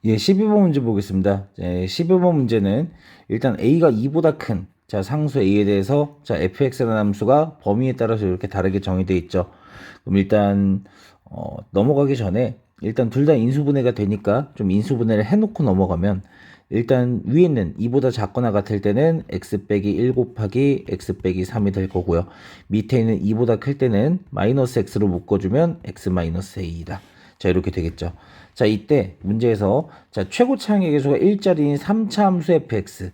예, 12번 문제 보겠습니다. 12번 문제는 일단 a가 2보다 큰 상수 a에 대해서 fx라는 함수가 범위에 따라서 이렇게 다르게 정의되어 있죠. 그럼 일단 넘어가기 전에 일단 둘 다 인수분해가 되니까 좀 인수분해를 해놓고 넘어가면 일단 위에 있는 2보다 작거나 같을 때는 x 빼기 1 곱하기 x 빼기 3이 될 거고요. 밑에 있는 2보다 클 때는 마이너스 x로 묶어주면 x 마이너스 a이다. 자, 이렇게 되겠죠. 자, 이때 문제에서 최고 차항의 계수가 1짜리인 3차 함수 fx.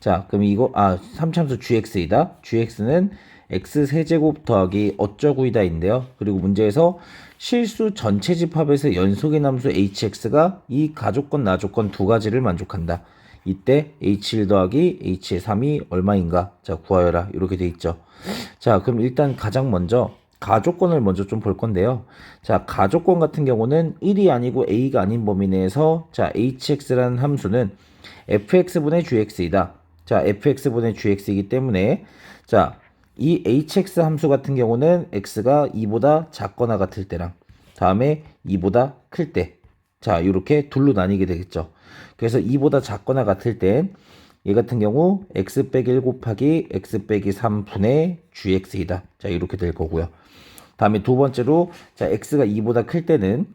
자, 그럼 이거 3차 함수 gx이다. gx는 x 세제곱 더하기 어쩌구이다 인데요. 그리고 문제에서 실수 전체 집합에서 연속인 함수 hx가 이 가조건 나조건 두 가지를 만족한다. 이때 h1 더하기 h3이 얼마인가? 자, 구하여라. 이렇게 돼 있죠. 자, 그럼 일단 가장 먼저 가조건을 먼저 좀 볼 건데요. 자, 가조건 같은 경우는 1이 아니고 a가 아닌 범위 내에서 hx라는 함수는 fx분의 gx이다. 자, fx분의 gx이기 때문에 이 hx 함수 같은 경우는 x가 2보다 작거나 같을 때랑 다음에 2보다 클 때, 이렇게 둘로 나뉘게 되겠죠. 그래서 2보다 작거나 같을 땐 얘 같은 경우 x 빼기 1 곱하기 x 빼기 3분의 gx이다. 자, 이렇게 될 거고요. 다음에 두 번째로 x가 2보다 클 때는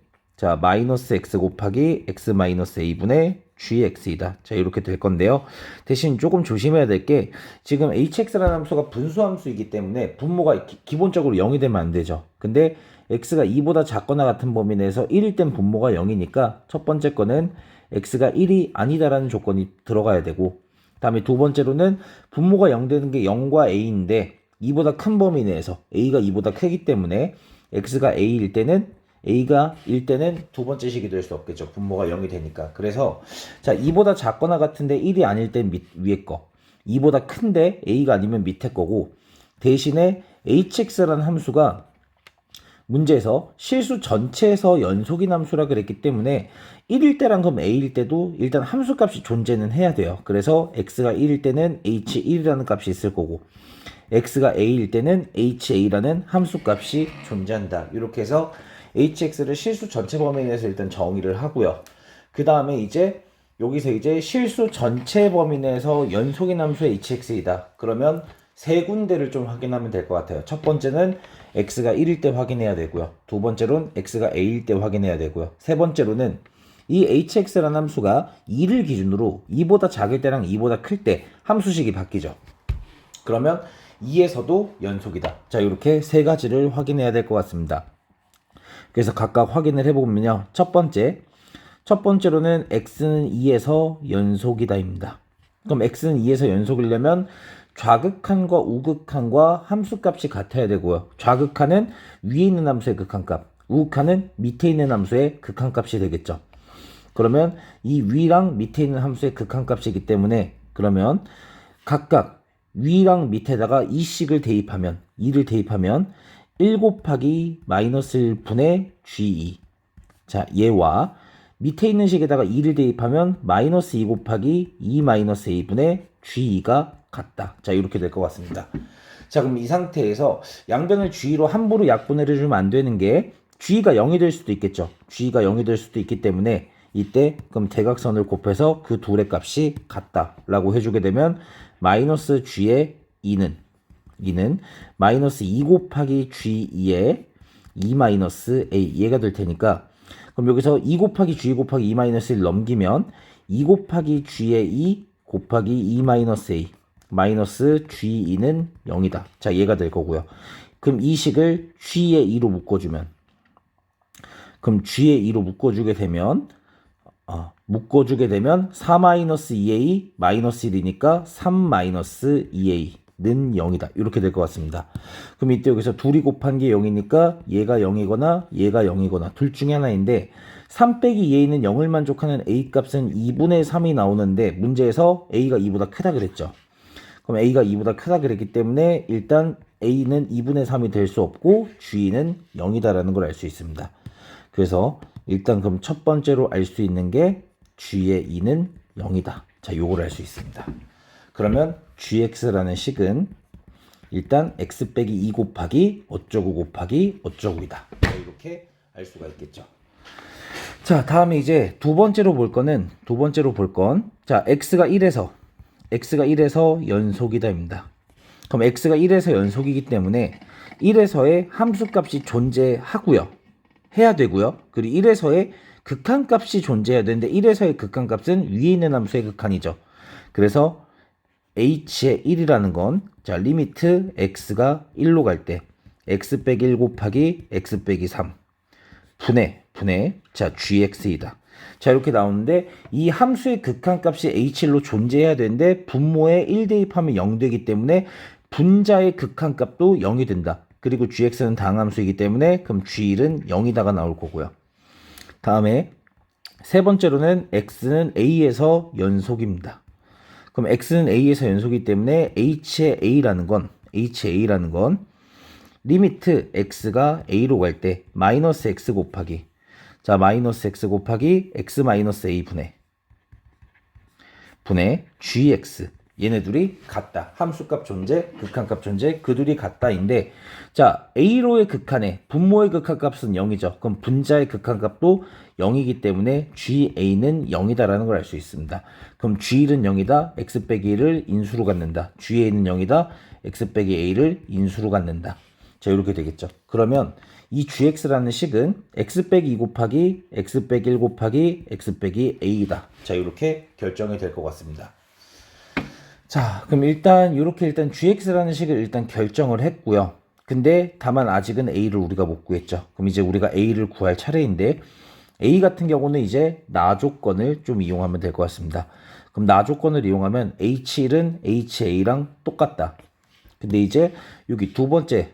마이너스 x 곱하기 x 마이너스 a분의 gx이다. 자, 이렇게 될 건데요. 대신 조금 조심해야 될 게 지금 hx라는 함수가 분수함수이기 때문에 분모가 기본적으로 0이 되면 안 되죠. 근데 x가 2보다 작거나 같은 범위 내에서 1일 땐 분모가 0이니까 첫 번째 거는 x가 1이 아니다라는 조건이 들어가야 되고, 다음에 두 번째로는 분모가 0 되는 게 0과 a인데 2보다 큰 범위 내에서 a가 2보다 크기 때문에 x가 a일 때는 a가 1 때는 두 번째 식이 될 수 없겠죠. 분모가 0이 되니까. 그래서 2보다 작거나 같은데 1이 아닐 땐 위에 거, 2보다 큰데 a가 아니면 밑에 거고, 대신에 hx라는 함수가 문제에서 실수 전체에서 연속인 함수라 그랬기 때문에 1일 때랑 그럼 a일 때도 일단 함수값이 존재는 해야 돼요. 그래서 x가 1일 때는 h1이라는 값이 있을 거고, x가 a일 때는 ha라는 함수값이 존재한다. 이렇게 해서 hx를 실수 전체 범위 내에서 일단 정의를 하고요. 그 다음에 여기서 실수 전체 범위 내에서 연속인 함수 hx이다. 그러면 세 군데를 좀 확인하면 될 것 같아요. 첫 번째는 x가 1일 때 확인해야 되고요. 두 번째로는 x가 a일 때 확인해야 되고요. 세 번째로는 이 hx라는 함수가 2를 기준으로 2보다 작을 때랑 2보다 클 때 함수식이 바뀌죠. 그러면 2에서도 연속이다. 자, 이렇게 세 가지를 확인해야 될 것 같습니다. 그래서 각각 확인을 해보면요. 첫 번째로는 x는 2에서 연속이다입니다. 그럼 x는 2에서 연속이려면 좌극한과 우극한과 함수값이 같아야 되고요. 좌극한은 위에 있는 함수의 극한값, 우극한은 밑에 있는 함수의 극한값이 되겠죠. 그러면 이 위랑 밑에 있는 함수의 극한값이기 때문에 그러면 각각 위랑 밑에다가 이 식을 대입하면 2를 대입하면 1 곱하기 마이너스 1분의 g2. 자, 얘와 밑에 있는 식에다가 2를 대입하면 마이너스 2 곱하기 2 마이너스 a분의 g2가 같다. 자, 이렇게 될 것 같습니다. 자, 그럼 이 상태에서 양변을 g로 함부로 약분을 해주면 안 되는 게 g가 0이 될 수도 있겠죠. g가 0이 될 수도 있기 때문에 이때 그럼 대각선을 곱해서 그 둘의 값이 같다라고 해주게 되면 마이너스 g의 2는 마이너스 2 곱하기 g2의 2 마이너스 a 얘가 될 테니까, 그럼 여기서 2 곱하기 g 곱하기 2 마이너스 1 넘기면 2 곱하기 g의 2 곱하기 2 마이너스 a 마이너스 g2는 0이다. 자, 얘가 될 거고요. 그럼 이 식을 g의 2로 묶어주면, 그럼 g의 2로 묶어주게 되면 4 마이너스 2a 마이너스 1이니까 3 마이너스 2a는 0이다. 이렇게 될 것 같습니다. 그럼 이때 여기서 둘이 곱한 게 0이니까 얘가 0이거나 얘가 0이거나 둘 중에 하나인데 3 빼기 2a는 0을 만족하는 a 값은 2분의 3이 나오는데 문제에서 a가 2보다 크다 그랬죠. 그럼 a가 2보다 크다 그랬기 때문에 일단 a는 2분의 3이 될 수 없고 g는 0이다라는 걸 알 수 있습니다. 그래서 일단 그럼 첫 번째로 알 수 있는 게 g의 2는 0이다. 자, 요걸 알 수 있습니다. 그러면 gx라는 식은 일단 x 빼기 2 곱하기 어쩌고 곱하기 어쩌고이다. 자, 이렇게 알 수가 있겠죠. 자, 다음에 이제 두 번째로 볼 건, 자, x가 1에서 연속이다입니다. 그럼 x가 1에서 연속이기 때문에 1에서의 함수값이 존재하고요. 해야 되고요. 그리고 1에서의 극한값이 존재해야 되는데 1에서의 극한값은 위에 있는 함수의 극한이죠. 그래서 h의 1이라는 건, 자, 리미트 x가 1로 갈 때 x 빼기 1 곱하기 x 빼기 3 분의 자, gx이다. 자, 이렇게 나오는데 이 함수의 극한값이 h1로 존재해야 되는데 분모에 1 대입하면 0 되기 때문에 분자의 극한값도 0이 된다. 그리고 gx는 당함수이기 때문에 그럼 g1은 0이다가 나올 거고요. 다음에 세 번째로는 x는 a에서 연속입니다. 그럼 x는 a에서 연속이기 때문에 h의 a라는 건 리미트 x가 a로 갈 때 마이너스 x 곱하기, 자, 마이너스 x 곱하기 x 마이너스 a 분의 gx, 얘네 둘이 같다. 함수값 존재, 극한값 존재, 그 둘이 같다인데, 자, a로의 극한에 분모의 극한값은 0이죠. 그럼 분자의 극한값도 0이기 때문에 ga는 0이다라는 걸 알 수 있습니다. 그럼 g1은 0이다. x 빼기 1을 인수로 갖는다. ga는 0이다. x 빼기 a를 인수로 갖는다. 자, 이렇게 되겠죠. 그러면 이 gx라는 식은 x 빼기 2 곱하기 x 빼기 1 곱하기 x 빼기 a이다. 자, 이렇게 결정이 될 것 같습니다. 자, 그럼 일단 gx라는 식을 일단 결정을 했고요. 근데 다만 아직은 a를 우리가 못 구했죠. 그럼 이제 우리가 a를 구할 차례인데, a 같은 경우는 이제 나 조건을 좀 이용하면 될 것 같습니다. 그럼 나 조건을 이용하면 h1은 ha랑 똑같다. 근데 이제 여기 두 번째,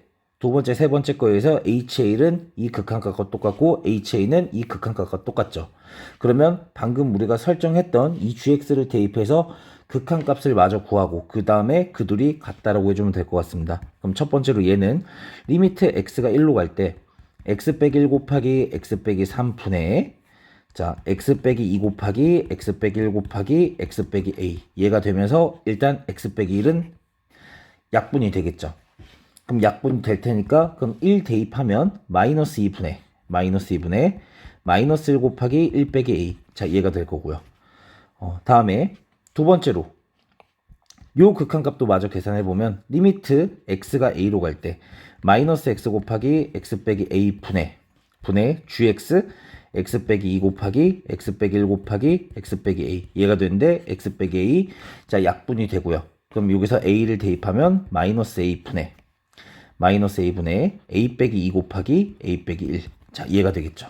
세 번째 거에서 HA는 이 극한값과 똑같고 HA는 이 극한값과 똑같죠. 그러면 방금 우리가 설정했던 이 GX를 대입해서 극한값을 마저 구하고 그 다음에 그 둘이 같다라고 해주면 될 것 같습니다. 그럼 첫 번째로 얘는 리미트 x가 1로 갈 때 x 빼기 1 곱하기 x 빼기 3분의, 자, x 빼기 2 곱하기 x 빼기 1 곱하기 x 빼기 a, 얘가 되면서 일단 x 빼기 1은 약분이 되겠죠. 그럼 약분이 될 테니까 그럼 1 대입하면 마이너스 2분의 마이너스 1 곱하기 1 빼기 a, 자, 얘가 될 거고요. 다음에 두 번째로 요 극한값도 마저 계산해 보면 리미트 x가 a로 갈 때 마이너스 x 곱하기 x 빼기 a 분의 gx x 빼기 2 곱하기 x 빼기 1 곱하기 x 빼기 a, 얘가 되는데 x 빼기 a, 자, 약분이 되고요. 그럼 여기서 a를 대입하면 마이너스 a분의 a 빼기 2 곱하기 a 빼기 1, 자, 얘가 되겠죠.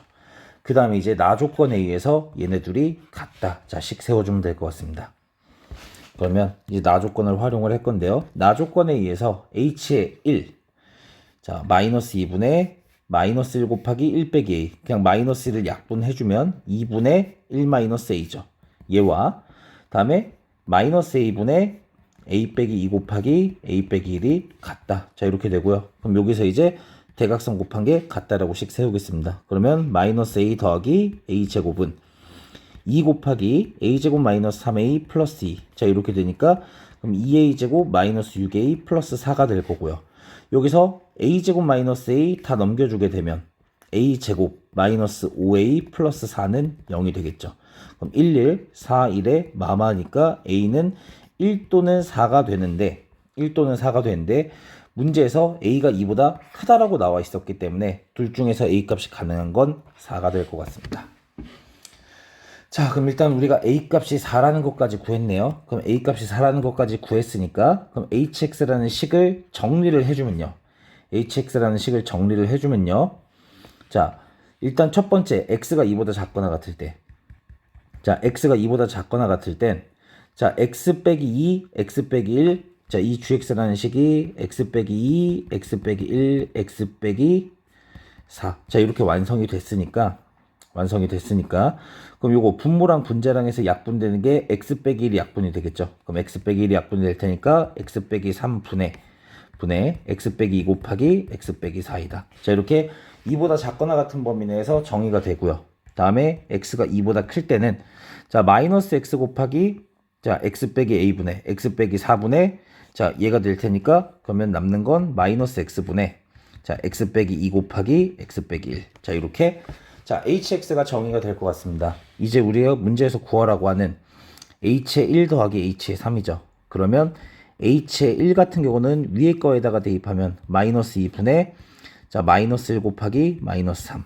그 다음에 이제 나 조건에 의해서 얘네 둘이 같다, 자, 식 세워주면 될 것 같습니다. 그러면 이제 나 조건을 활용을 할 건데요. 나 조건에 의해서 h의 1, 자, 마이너스 2분의 마이너스 1 곱하기 1 빼기 a, 그냥 마이너스 1을 약분해주면 2분의 1 마이너스 a죠. 얘와 다음에 마이너스 a분의 a 빼기 2 곱하기 a 빼기 1이 같다. 자, 이렇게 되고요. 그럼 여기서 이제 대각선 곱한 게 같다라고 식 세우겠습니다. 그러면 마이너스 a 더하기 a 제곱은 2 곱하기 a 제곱 마이너스 3a 플러스 2. 자, 이렇게 되니까 그럼 2a 제곱 마이너스 6a 플러스 4가 될 거고요. 여기서 a 제곱 마이너스 a 다 넘겨주게 되면 a 제곱 마이너스 5a 플러스 4는 0이 되겠죠. 그럼 1, 1, 4, 1에 마마니까 a는 1 또는 4가 되는데 문제에서 a가 2보다 크다라고 나와 있었기 때문에 둘 중에서 a 값이 가능한 건 4가 될 것 같습니다. 자, 그럼 일단 우리가 a 값이 4라는 것까지 구했네요. 그럼 a 값이 4라는 것까지 구했으니까 그럼 hx라는 식을 정리를 해주면요. 자, 일단 첫 번째 x가 2보다 작거나 같을 때, 자, x가 2보다 작거나 같을 땐, 자, x 빼기 2, x 빼기 1, 자, 이 gx라는 식이 x 빼기 2, x 빼기 1, x 빼기 4. 자, 이렇게 완성이 됐으니까 그럼 요거 분모랑 분자랑 해서 약분되는 게 x 빼기 1이 약분이 되겠죠. 그럼 x 빼기 1이 약분이 될 테니까 x 빼기 3분의 x 빼기 2 곱하기 x 빼기 4이다. 자, 이렇게 2보다 작거나 같은 범위 내에서 정의가 되고요. 다음에 x가 2보다 클 때는, 자, 마이너스 x 곱하기, 자, x 빼기 a분의 x 빼기 4분의, 자, 얘가 될 테니까 그러면 남는 건 마이너스 x분의, 자, x 빼기 2 곱하기 x 빼기 1. 자, 이렇게 자, hx가 정의가 될 것 같습니다. 이제 우리가 문제에서 구하라고 하는 h의 1 더하기 h의 3이죠. 그러면 h의 1 같은 경우는 위에 거에다가 대입하면 마이너스 2분의 자 마이너스 1 곱하기 마이너스 3.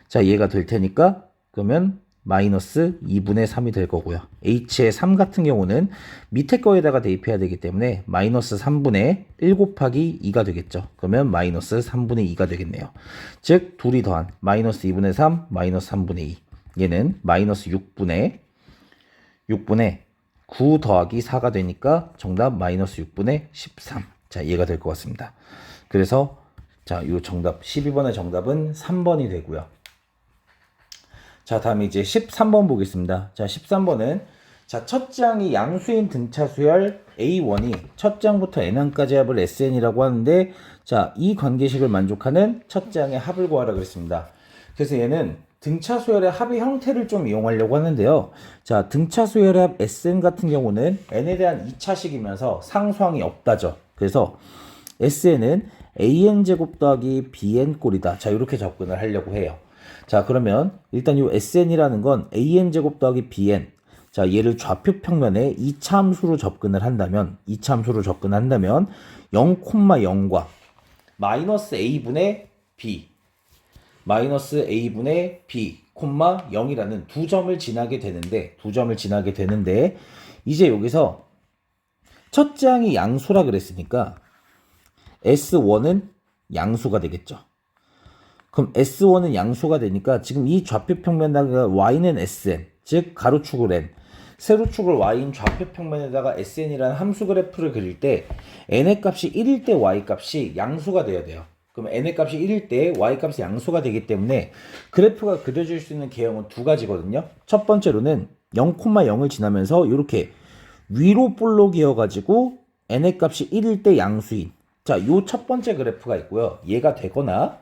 자, 얘가 될 테니까 그러면 마이너스 2분의 3이 될 거고요. h의 3 같은 경우는 밑에 거에다가 대입해야 되기 때문에 마이너스 3분의 1 곱하기 2가 되겠죠. 그러면 마이너스 3분의 2가 되겠네요. 즉 둘이 더한 마이너스 2분의 3 마이너스 3분의 2. 얘는 마이너스 6분의 9 더하기 4가 되니까 정답 마이너스 6분의 13. 자, 얘가 될 것 같습니다. 그래서 자, 요 정답 12번의 정답은 3번이 되고요. 자, 다음에 이제 13번 보겠습니다. 자, 13번은 자, 첫 장이 양수인 등차 수열 A1이 첫 장부터 N항까지 합을 SN이라고 하는데 자, 이 관계식을 만족하는 첫 장의 합을 구하라 그랬습니다. 그래서 얘는 등차 수열의 합의 형태를 좀 이용하려고 하는데요. 자, 등차 수열의 합 SN 같은 경우는 N에 대한 2차식이면서 상수항이 없다죠. 그래서 SN은 AN제곱 더하기 BN꼴이다. 자, 이렇게 접근을 하려고 해요. 자, 그러면 일단 이 SN이라는 건 AN제곱 더하기 BN. 자, 얘를 좌표 평면에 2차 함수로 접근을 한다면 0,0과 마이너스 A분의 B 마이너스 A분의 B, 0이라는 두 점을 지나게 되는데 이제 여기서 첫 장이 양수라 그랬으니까 S1은 양수가 되겠죠. 그럼 S1은 양수가 되니까 지금 이 좌표 평면에다가 Y는 SN, 즉 가로축을 N, 세로축을 Y인 좌표 평면에다가 SN이라는 함수 그래프를 그릴 때 N의 값이 1일 때 Y 값이 양수가 되어야 돼요. 그럼 N의 값이 1일 때 Y 값이 양수가 되기 때문에 그래프가 그려질 수 있는 개형은 두 가지거든요. 첫 번째로는 0,0을 지나면서 이렇게 위로 볼록이어가지고 N의 값이 1일 때 양수인 자, 요 첫 번째 그래프가 있고요. 얘가 되거나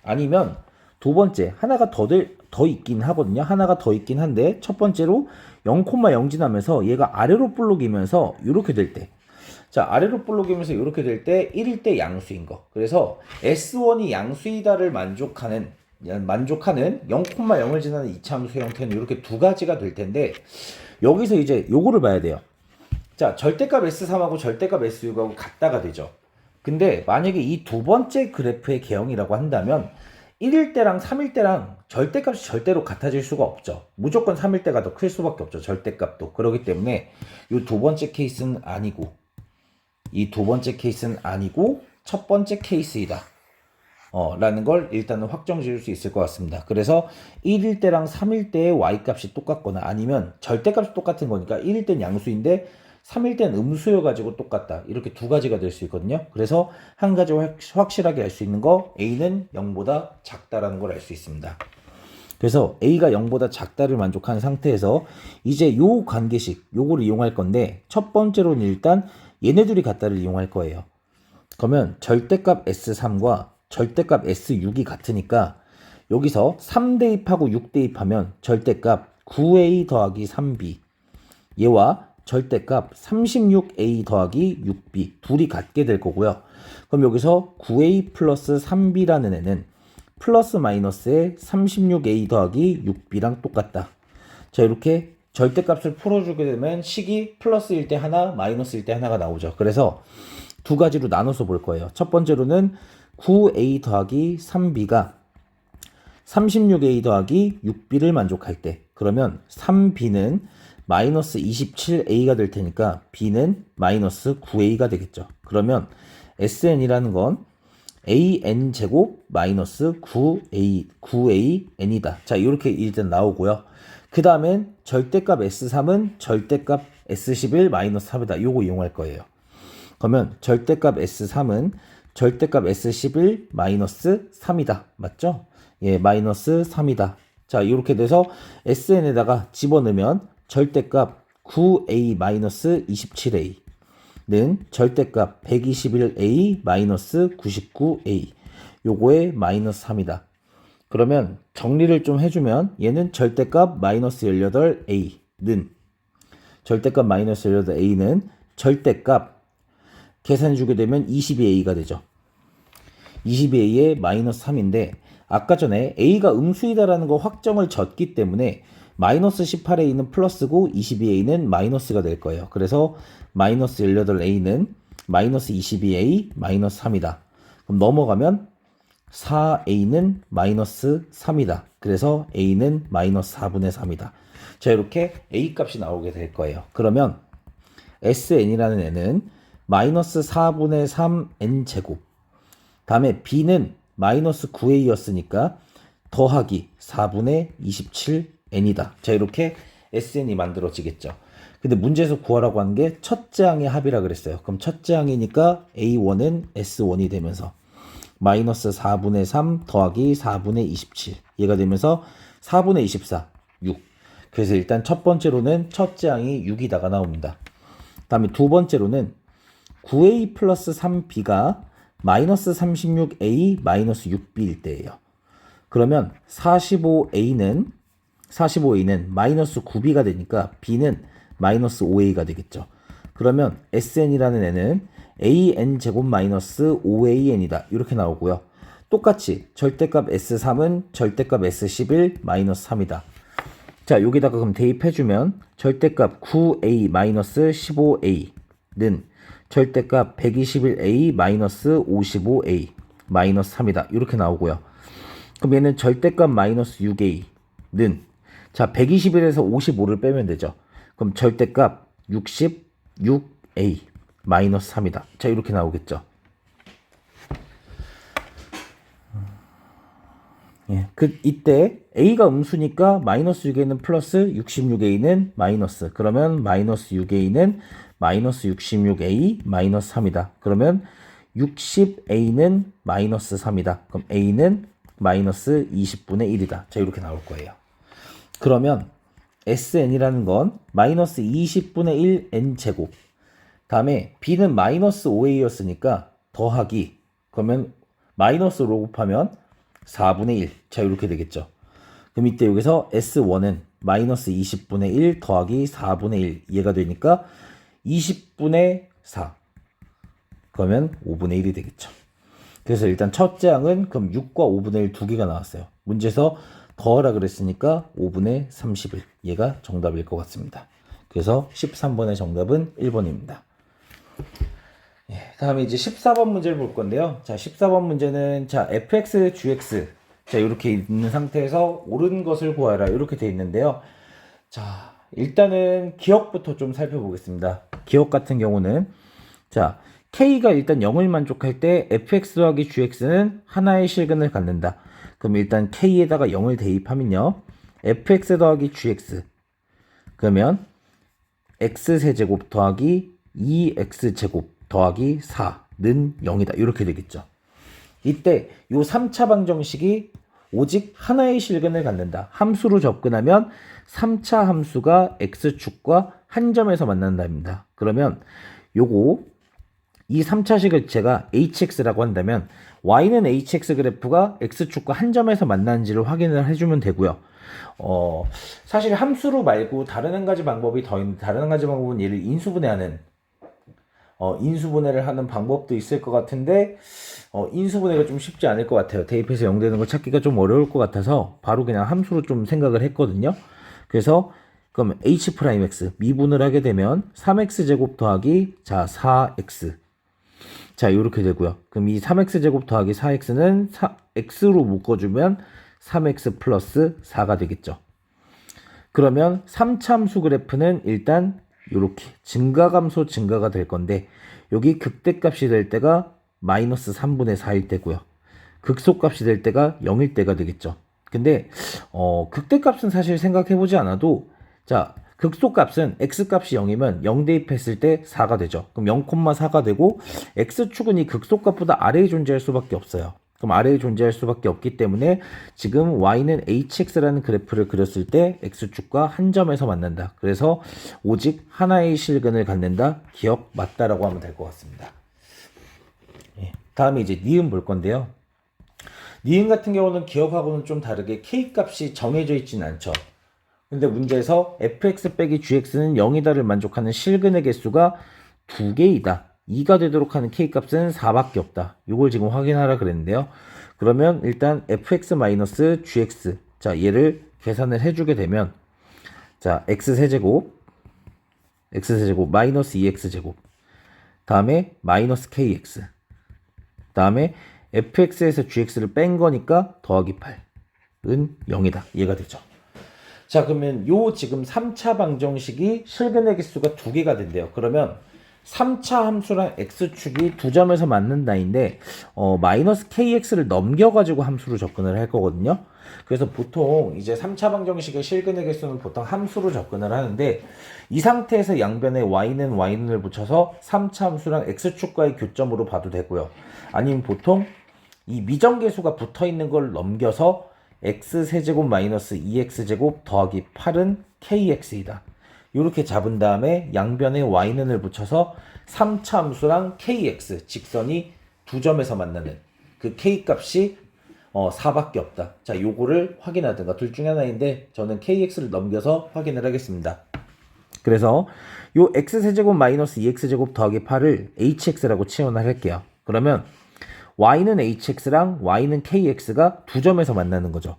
아니면 두 번째 하나가 더 있긴 하거든요. 하나가 더 있긴 한데 첫 번째로 0,0 지나면서 얘가 아래로 볼록이면서 이렇게 될 때 자, 아래로 볼록이면서 이렇게 될 때 1일 때 양수인 거. 그래서 S1이 양수이다를 만족하는 0,0을 지나는 이차함수 형태는 이렇게 두 가지가 될 텐데 여기서 이제 요거를 봐야 돼요. 자, 절대값 S3하고 절대값 S6하고 같다가 되죠. 근데 만약에 이 두 번째 그래프의 개형이라고 한다면 1일 때랑 3일 때랑 절대값이 절대로 같아질 수가 없죠. 무조건 3일 때가 더 클 수밖에 없죠. 절대값도. 그렇기 때문에 이 두 번째 케이스는 아니고 첫 번째 케이스이다. 라는 걸 일단은 확정 지을 수 있을 것 같습니다. 그래서 1일 때랑 3일 때의 Y값이 똑같거나 아니면 절대값이 똑같은 거니까 1일 땐 양수인데 3일 땐 음수여가지고 똑같다. 이렇게 두 가지가 될 수 있거든요. 그래서 한 가지 확실하게 알 수 있는 거 A는 0보다 작다라는 걸 알 수 있습니다. 그래서 A가 0보다 작다를 만족하는 상태에서 이제 요 관계식 요거를 이용할 건데 첫 번째로는 일단 얘네들이 같다를 이용할 거예요. 그러면 절대값 S3과 절대값 S6이 같으니까 여기서 3 대입하고 6 대입하면 절대값 9A 더하기 3B 얘와 절대값 36A 더하기 6B 둘이 같게 될 거고요. 그럼 여기서 9A 플러스 3B라는 애는 플러스 마이너스의 36A 더하기 6B랑 똑같다. 자, 이렇게 절대값을 풀어주게 되면 식이 플러스일 때 하나, 마이너스일 때 하나가 나오죠. 그래서 두 가지로 나눠서 볼 거예요. 첫 번째로는 9A 더하기 3B가 36A 더하기 6B를 만족할 때 그러면 3B는 마이너스 27A가 될 테니까 B는 마이너스 9A가 되겠죠. 그러면 SN이라는 건 AN제곱 마이너스 9AN이다. 자, 이렇게 일단 나오고요. 그 다음엔 절대값 S3은 절대값 S11 마이너스 3이다. 요거 이용할 거예요. 그러면 절대값 S3은 절대값 S11 마이너스 3이다. 맞죠? 예, 마이너스 3이다. 자, 이렇게 돼서 SN에다가 집어넣으면 절대값 9A 마이너스 27A는 절대값 121A 마이너스 99A 요거의 마이너스 3이다. 그러면 정리를 좀 해주면 얘는 절대값 마이너스 18A는 절대값 마이너스 18A는 절대값 계산해주게 되면 22A가 되죠. 22A의 마이너스 3인데 아까 전에 A가 음수이다라는 거 확정을 졌기 때문에 마이너스 18A는 플러스고 22A는 마이너스가 될 거예요. 그래서 마이너스 18A는 마이너스 22A 마이너스 3이다. 그럼 넘어가면 4A는 마이너스 3이다. 그래서 A는 마이너스 4분의 3이다. 자, 이렇게 A 값이 나오게 될 거예요. 그러면 SN이라는 애는 마이너스 4분의 3N 제곱. 다음에 B는 마이너스 9A였으니까 더하기 4분의 27N이다. 자, 이렇게 SN이 만들어지겠죠. 근데 문제에서 구하라고 한 게 첫째 항의 합이라 그랬어요. 그럼 첫째 항이니까 A1은 S1이 되면서 마이너스 4분의 3 더하기 4분의 27 얘가 되면서 4분의 24 6. 그래서 일단 첫 번째로는 첫째 항이 6이다가 나옵니다. 다음에 두 번째로는 9A 플러스 3B가 마이너스 36A 마이너스 6B일 때예요. 그러면 45A는 마이너스 9B가 되니까 B는 마이너스 5A가 되겠죠. 그러면 SN이라는 애는 AN 제곱 마이너스 5AN이다. 이렇게 나오고요. 똑같이 절대값 S3은 절대값 S11 마이너스 3이다. 자, 여기다가 그럼 대입해주면 절대값 9A 마이너스 15A는 절대값 121A 마이너스 55A 마이너스 3이다. 이렇게 나오고요. 그럼 얘는 절대값 마이너스 6A는 자 121에서 55를 빼면 되죠. 그럼 절대값 66A 마이너스 3이다. 자, 이렇게 나오겠죠. 예, 이때 A가 음수니까 마이너스 6A는 플러스 66A는 마이너스. 그러면 마이너스 6A는 마이너스 66A 마이너스 3이다. 그러면 60A는 마이너스 3이다. 그럼 A는 마이너스 20분의 1이다. 자, 이렇게 나올 거예요. 그러면 SN이라는 건 마이너스 20분의 1 N제곱. 다음에 B는 마이너스 5A였으니까 더하기. 그러면 마이너스로 곱하면 4분의 1. 자, 이렇게 되겠죠. 그럼 이때 여기서 S1은 마이너스 20분의 1 더하기 4분의 1. 얘가 되니까 20분의 4. 그러면 5분의 1이 되겠죠. 그래서 일단 첫째 항은 그럼 6과 5분의 1 두 개가 나왔어요. 문제에서 더하라 그랬으니까 5분의 31. 얘가 정답일 것 같습니다. 그래서 13번의 정답은 1번입니다. 예, 다음에 이제 14번 문제를 볼 건데요. 자, 14번 문제는 자, fx, gx. 자, 이렇게 있는 상태에서 옳은 것을 구하라. 이렇게 돼 있는데요. 자, 일단은 기억부터 좀 살펴보겠습니다. 기억 같은 경우는 자, k가 일단 0을 만족할 때 fx 더하기 gx는 하나의 실근을 갖는다. 그럼 일단 k에다가 0을 대입하면요. fx 더하기 gx. 그러면 x세제곱 더하기 2x제곱 더하기 4는 0이다. 이렇게 되겠죠. 이때 요 3차 방정식이 오직 하나의 실근을 갖는다. 함수로 접근하면 3차 함수가 x축과 한 점에서 만난답니다. 그러면 요거 이 3차식을 제가 hx라고 한다면 y는 hx 그래프가 x축과 한 점에서 만나는지를 확인을 해주면 되고요. 사실 함수로 말고 다른 한 가지 방법이 더 있는데 다른 한 가지 방법은 얘를 인수분해를 하는 방법도 있을 것 같은데 인수분해가 좀 쉽지 않을 것 같아요. 대입해서 0 되는 걸 찾기가 좀 어려울 것 같아서 바로 그냥 함수로 좀 생각을 했거든요. 그래서 그럼 h'x 미분을 하게 되면 3x제곱 더하기 자 4x 자 이렇게 되고요. 그럼 이 3x제곱 더하기 4x는 x로 묶어주면 3x 플러스 4가 되겠죠. 그러면 3차 함수 그래프는 일단 이렇게 증가감소 증가가 될 건데 여기 극대값이 될 때가 마이너스 3분의 4일 때고요. 극소값이 될 때가 0일 때가 되겠죠. 근데 극대값은 사실 생각해보지 않아도 자 극소값은 x값이 0이면 0 대입했을 때 4가 되죠. 그럼 0,4가 되고 x축은 이 극소값보다 아래에 존재할 수밖에 없어요. 그럼 아래에 존재할 수밖에 없기 때문에 지금 y는 hx라는 그래프를 그렸을 때 x축과 한 점에서 만난다. 그래서 오직 하나의 실근을 갖는다. 기억 맞다라고 하면 될 것 같습니다. 예. 다음에 이제 니은 볼 건데요. 니은 같은 경우는 기억하고는 좀 다르게 k값이 정해져 있지는 않죠. 근데 문제에서 fx 빼기 gx는 0이다를 만족하는 실근의 개수가 2개이다. 2가 되도록 하는 k값은 4밖에 없다. 이걸 지금 확인하라 그랬는데요. 그러면 일단 fx-gx, 자 얘를 계산을 해주게 되면, 자 x세제곱 마이너스 2x제곱, 다음에 마이너스 kx, 다음에 fx에서 gx를 뺀 거니까 더하기 8은 0이다. 이해가 되죠? 자, 그러면 요 지금 3차 방정식이 실근의 개수가 2개가 된대요. 그러면 3차 함수랑 x축이 두 점에서 맞는다인데 마이너스 kx를 넘겨가지고 함수로 접근을 할 거거든요. 그래서 보통 이제 3차 방정식의 실근의 개수는 보통 함수로 접근을 하는데, 이 상태에서 양변에 y는 y는을 붙여서 3차 함수랑 x축과의 교점으로 봐도 되고요. 아니면 보통 이 미정계수가 붙어있는 걸 넘겨서 x세제곱 마이너스 2x제곱 더하기 8은 kx이다. 이렇게 잡은 다음에 양변에 y는을 붙여서 3차 함수랑 kx, 직선이 두 점에서 만나는 그 k값이 4밖에 없다. 자, 요거를 확인하든가 둘 중에 하나인데 저는 kx를 넘겨서 확인을 하겠습니다. 그래서 요 x세제곱 마이너스 2x제곱 더하기 8을 hx라고 치환을 할게요. 그러면 y는 hx랑 y는 kx가 두 점에서 만나는 거죠.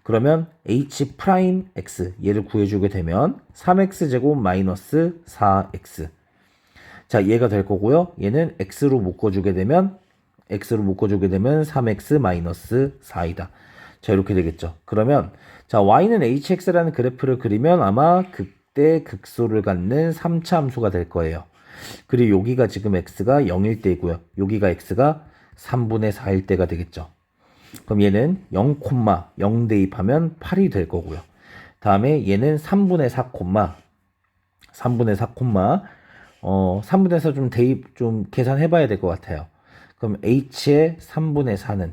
그러면 h 프라임 x, 얘를 구해주게 되면 3x제곱 마이너스 4x, 자 얘가 될 거고요. 얘는 x로 묶어주게 되면 3x 마이너스 4이다. 자 이렇게 되겠죠. 그러면 자 y는 hx라는 그래프를 그리면 아마 그때 극소를 갖는 3차 함수가 될 거예요. 그리고 여기가 지금 x가 0일 때이고요. 여기가 x가 3분의 4일 때가 되겠죠. 그럼 얘는 0,0 대입하면 8이 될 거고요. 다음에 얘는 3분의 4, 3분의 4 좀 대입 좀 계산해 봐야 될 것 같아요. 그럼 h의 3분의 4는,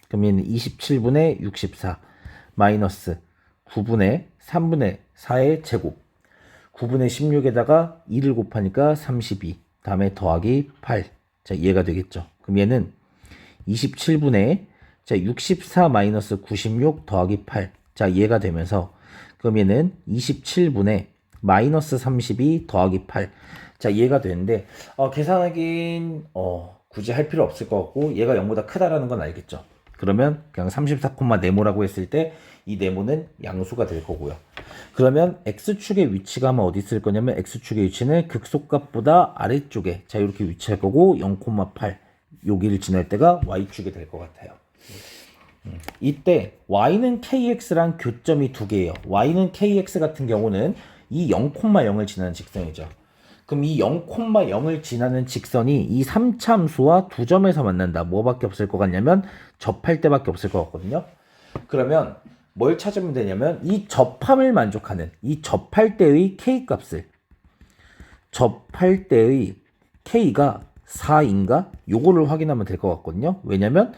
그럼 얘는 27분의 64 마이너스 9분의 3분의 4의 제곱, 9분의 16에다가 2를 곱하니까 32, 다음에 더하기 8. 자, 얘가 되겠죠. 그럼 얘는 27분의 64 마이너스 96 더하기 8. 자, 얘가 되면서 그럼 얘는 27분의 마이너스 32 더하기 8. 자, 얘가 되는데 계산하긴 굳이 할 필요 없을 것 같고, 얘가 0보다 크다라는 건 알겠죠. 그러면 그냥 34,네모라고 했을 때 이 네모는 양수가 될 거고요. 그러면 x축의 위치가 아마 어디 있을 거냐면, x축의 위치는 극소값보다 아래쪽에, 자 이렇게 위치할 거고 0,8 여기를 지날 때가 y축이 될 것 같아요. 이때 y는 kx랑 교점이 두 개예요. y는 kx 같은 경우는 이 0,0을 지나는 직선이죠. 그럼 이 0,0을 지나는 직선이 이 3차 함수와 두 점에서 만난다. 뭐밖에 없을 것 같냐면 접할 때밖에 없을 것 같거든요. 그러면 뭘 찾으면 되냐면 이 접함을 만족하는, 이 접할 때의 k값을, 접할 때의 k가 4인가? 요거를 확인하면 될 것 같거든요. 왜냐면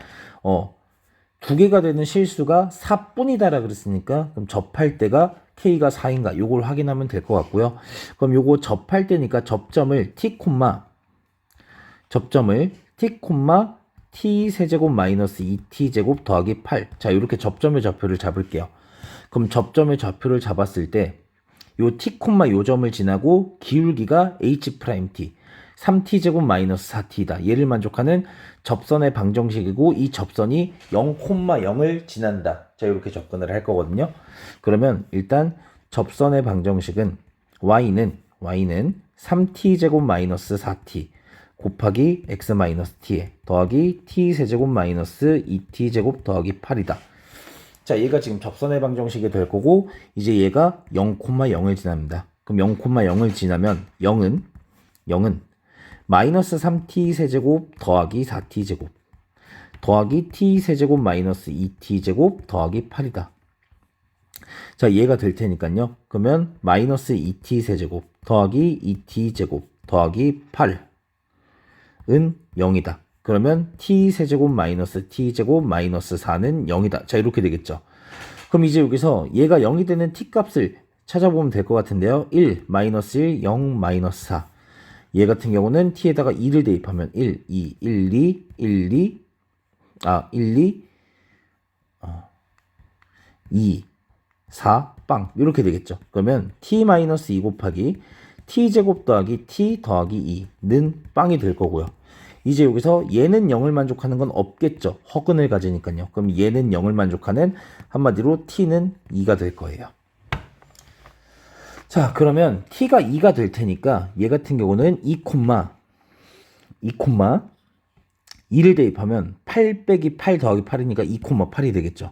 두 개가 되는 실수가 4뿐이다라 그랬으니까, 그럼 접할 때가 k가 4인가 요걸 확인하면 될 것 같고요. 그럼 요거 접할 때니까 접점을 t, t 세제곱 마이너스 2t제곱 더하기 8. 자, 이렇게 접점의 좌표를 잡을게요. 그럼 접점의 좌표를 잡았을 때 요 t, 요 점을 지나고 기울기가 h't, 3t제곱 마이너스 4t다. 얘를 만족하는 접선의 방정식이고, 이 접선이 0,0을 지난다. 자, 이렇게 접근을 할 거거든요. 그러면 일단 접선의 방정식은 y는 3t제곱 마이너스 4t 곱하기 x 마이너스 t에 더하기 t 세제곱 마이너스 2t제곱 더하기 8이다. 자, 얘가 지금 접선의 방정식이 될 거고, 이제 얘가 0,0을 지납니다. 그럼 0,0을 지나면 0은 마이너스 3t 세제곱 더하기 4t제곱 더하기 t 세제곱 마이너스 2t제곱 더하기 8이다. 자, 얘가 될 테니까요. 그러면 마이너스 2t 세제곱 더하기 2t제곱 더하기 8은 0이다. 그러면 t 세제곱 마이너스 t제곱 마이너스 4는 0이다. 자, 이렇게 되겠죠. 그럼 이제 여기서 얘가 0이 되는 t 값을 찾아보면 될 것 같은데요. 1, 마이너스 1, 0, 마이너스 4. 얘 같은 경우는 t에다가 2를 대입하면 1, 2, 1, 2, 1, 2, 2, 4, 빵. 이렇게 되겠죠. 그러면 t-2 곱하기 t제곱 더하기 t 더하기 2는 빵이 될 거고요. 이제 여기서 얘는 0을 만족하는 건 없겠죠. 허근을 가지니까요. 그럼 얘는 0을 만족하는 한마디로 t는 2가 될 거예요. 자, 그러면 t가 2가 될 테니까 얘 같은 경우는 2를 대입하면 8 빼기 8 더하기 8이니까 2,8이 되겠죠.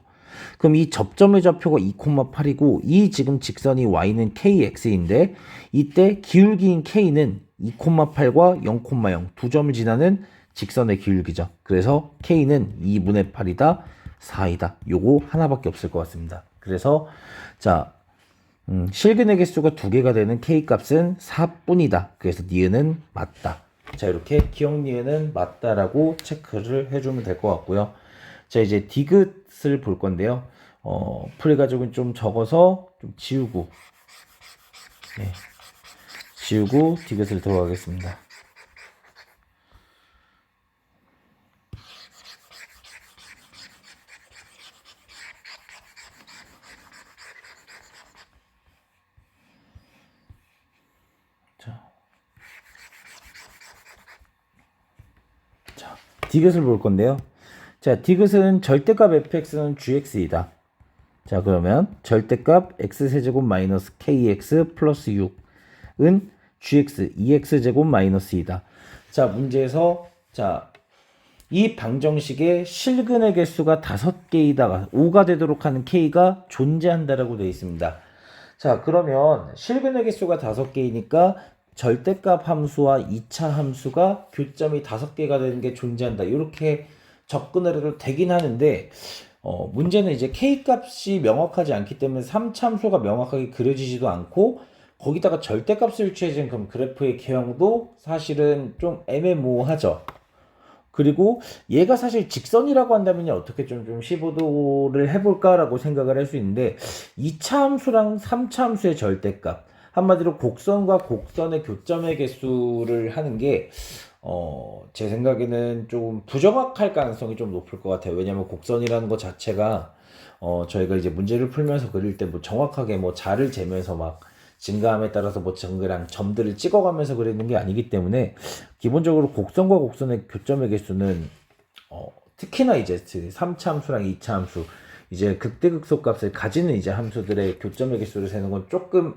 그럼 이 접점의 좌표가 2,8이고 이 지금 직선이 y는 kx인데 이때 기울기인 k는 2,8과 0,0 두 점을 지나는 직선의 기울기죠. 그래서 k는 2분의 8이다, 4이다. 요거 하나밖에 없을 것 같습니다. 그래서 자, 실근의 개수가 2개가 되는 k 값은 4뿐이다. 그래서 니은은 맞다. 자, 이렇게 기억 니은은 맞다라고 체크를 해주면 될 것 같고요. 자, 이제 디귿을 볼 건데요. 풀해가지고 좀 적어서 좀 지우고, 네, 지우고 디귿을 들어가겠습니다. 자, 디귿을 볼 건데요. 자, 디귿은 절대값 fx는 gx이다. 자, 그러면 절대값 x세제곱 마이너스 kx 플러스 6은 gx 2x제곱 마이너스 2다. 자, 문제에서 자, 이 방정식의 실근의 개수가 5개이다가 5가 되도록 하는 k가 존재한다라고 되어 있습니다. 자, 그러면 실근의 개수가 5개이니까 절대값 함수와 2차 함수가 교점이 5개가 되는 게 존재한다. 이렇게 접근을 해도 되긴 하는데 문제는 이제 k값이 명확하지 않기 때문에 3차 함수가 명확하게 그려지지도 않고 거기다가 절대값을 취해진 그럼 그래프의 개형도 사실은 좀 애매모호하죠. 그리고 얘가 사실 직선이라고 한다면 어떻게 좀 15도를 해볼까라고 생각을 할 수 있는데 2차 함수랑 3차 함수의 절대값 한마디로 곡선과 곡선의 교점의 개수를 하는 게 제 생각에는 좀 부정확할 가능성이 좀 높을 것 같아요. 왜냐면 곡선이라는 것 자체가 저희가 이제 문제를 풀면서 그릴 때 뭐 정확하게 뭐 자를 재면서 막 증가함에 따라서 뭐 정글랑 점들을 찍어가면서 그리는 게 아니기 때문에 기본적으로 곡선과 곡선의 교점의 개수는 특히나 이제 3차 함수랑 2차 함수 이제 극대극소 값을 가지는 이제 함수들의 교점의 개수를 세는 건 조금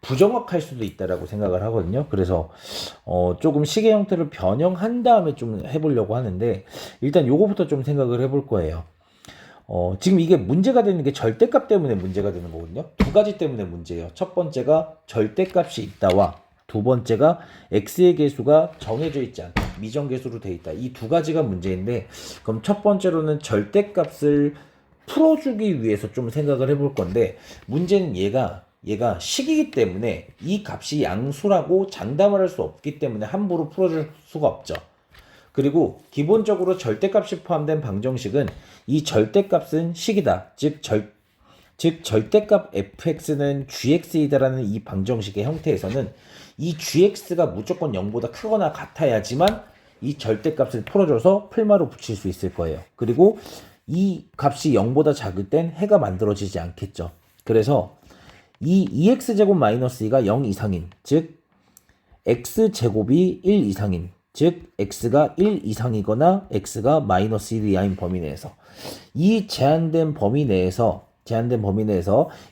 부정확할 수도 있다라고 생각을 하거든요. 그래서 조금 시계 형태를 변형한 다음에 좀 해보려고 하는데 일단 요거부터 좀 생각을 해볼 거예요. 지금 이게 문제가 되는 게 절대값 때문에 문제가 되는 거거든요. 두 가지 때문에 문제예요. 첫 번째가 절대값이 있다와 두 번째가 x의 개수가 정해져 있지 않다. 미정계수로 돼 있다. 이 두 가지가 문제인데 그럼 첫 번째로는 절대값을 풀어주기 위해서 좀 생각을 해볼 건데 문제는 얘가 식이기 때문에 이 값이 양수라고 장담을 할 수 없기 때문에 함부로 풀어줄 수가 없죠. 그리고 기본적으로 절대값이 포함된 방정식은 이 절대값은 식이다. 즉 절대값 fx는 gx이다라는 이 방정식의 형태에서는 이 gx가 무조건 0보다 크거나 같아야지만 이 절대값을 풀어줘서 풀마로 붙일 수 있을 거예요. 그리고 이 값이 0보다 작을 땐 해가 만들어지지 않겠죠. 그래서 이 2x제곱 마이너스 2가 0 이상인 즉 x제곱이 1 이상인 즉 x가 1 이상이거나 x가 마이너스 1 이하인 범위 내에서 이 제한된 범위 내에서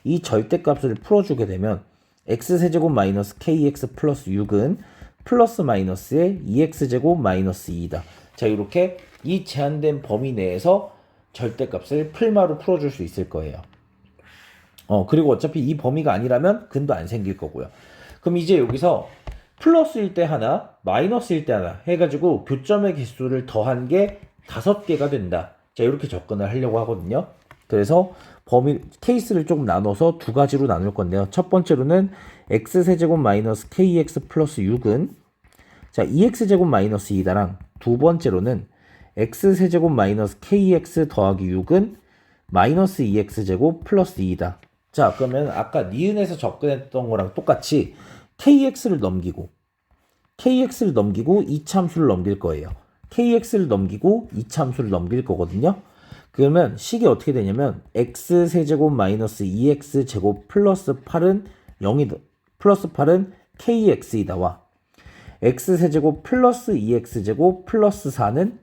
이 절대값을 풀어주게 되면 x세제곱 마이너스 kx 플러스 6은 플러스 마이너스의 2x제곱 마이너스 2이다. 자, 이렇게 이 제한된 범위 내에서 절대값을 풀마로 풀어줄 수 있을 거예요. 그리고 어차피 이 범위가 아니라면 근도 안 생길 거고요. 그럼 이제 여기서 플러스일 때 하나, 마이너스일 때 하나 해가지고 교점의 개수를 더한 게 5개가 된다. 자, 이렇게 접근을 하려고 하거든요. 그래서 케이스를 조금 나눠서 두 가지로 나눌 건데요. 첫 번째로는 x세제곱 마이너스 kx 플러스 6은 자, 2x제곱 마이너스 2다랑 두 번째로는 x세제곱 마이너스 kx 더하기 6은 마이너스 2x제곱 플러스 2이다. 자, 그러면 아까 니은에서 접근했던 거랑 똑같이 kx를 넘기고 이차함수를 넘길 거예요. kx를 넘기고 이차함수를 넘길 거거든요. 그러면 식이 어떻게 되냐면 x세제곱 마이너스 2x제곱 플러스 8은 0이 플러스 8은 kx이다와 x세제곱 플러스 2x제곱 플러스 4는